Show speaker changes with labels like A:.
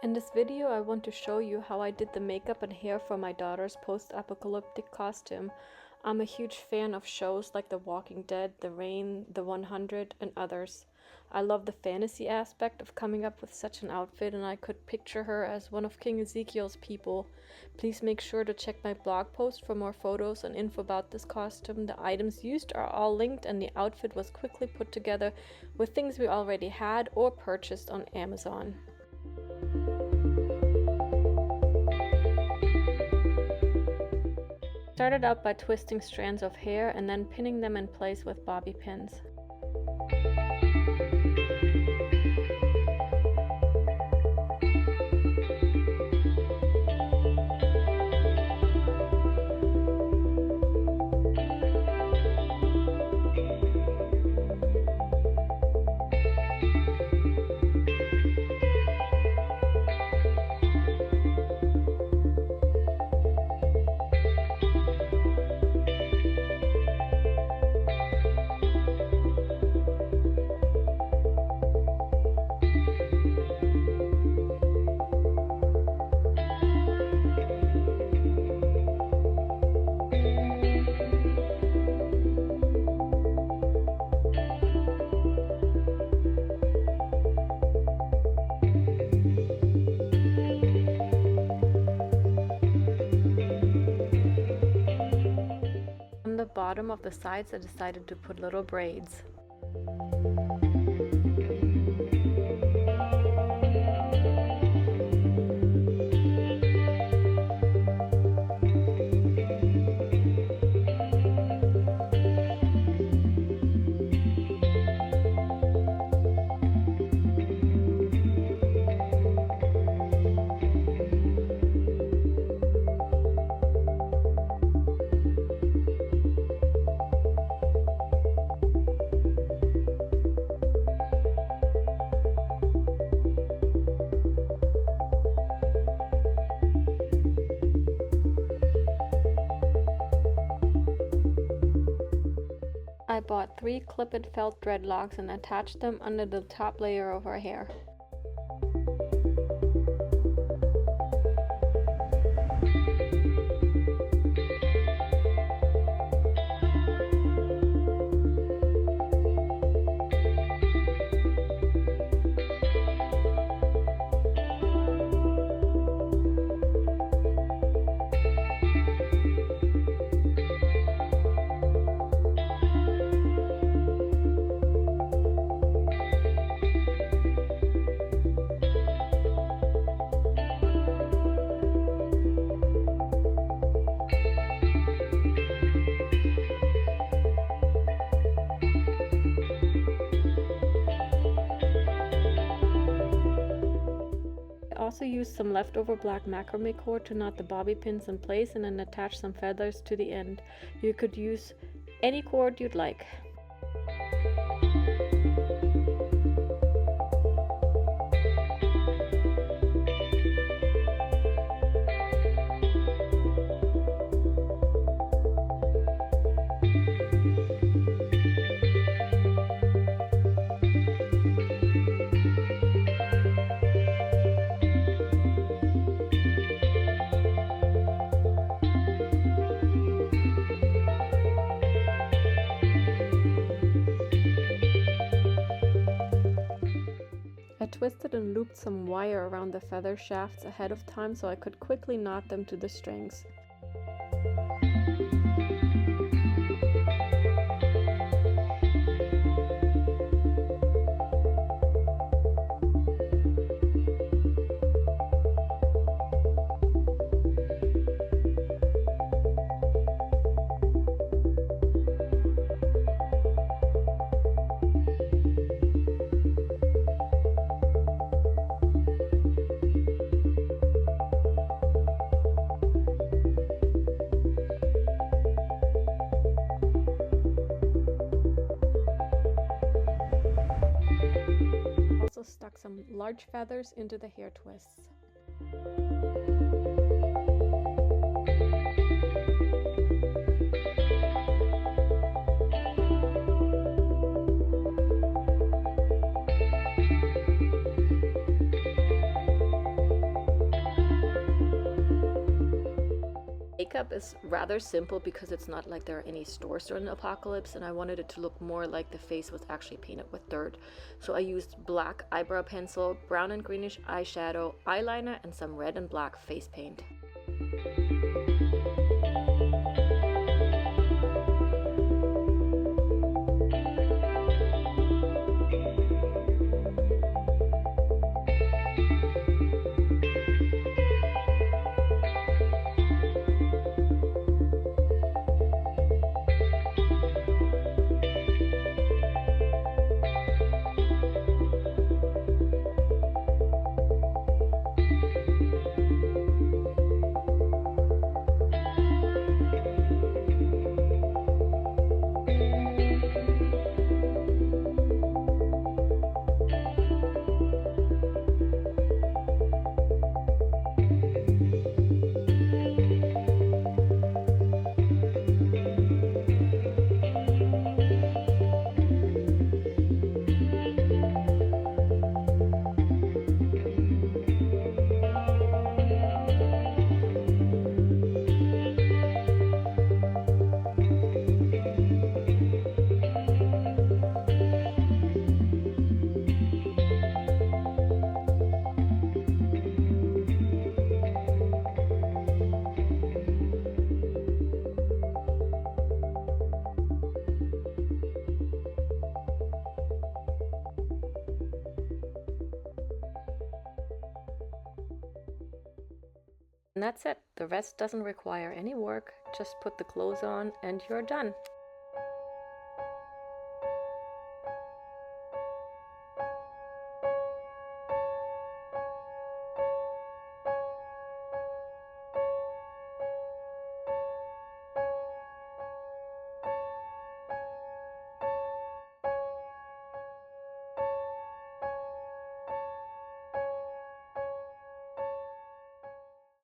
A: In this video, I want to show you how I did the makeup and hair for my daughter's post-apocalyptic costume. I'm a huge fan of shows like The Walking Dead, The Rain, The 100, and others. I love the fantasy aspect of coming up with such an outfit, and I could picture her as one of King Ezekiel's people. Please make sure to check my blog post for more photos and info about this costume. The items used are all linked, and the outfit was quickly put together with things we already had or purchased on Amazon. Started out by twisting strands of hair and then pinning them in place with bobby pins. On the bottom of the sides, I decided to put little braids. I bought 3 clip-it felt dreadlocks and attached them under the top layer of her hair. I also used some leftover black macrame cord to knot the bobby pins in place and then attach some feathers to the end. You could use any cord you'd like. I twisted and looped some wire around the feather shafts ahead of time so I could quickly knot them to the strings. Stuck some large feathers into the hair twists. makeup is rather simple because it's not like there are any stores during the apocalypse, and I wanted it to look more like the face was actually painted with dirt. So I used black eyebrow pencil, brown and greenish eyeshadow, eyeliner, and some red and black face paint. And that's it. The rest doesn't require any work. Just put the clothes on and you're done.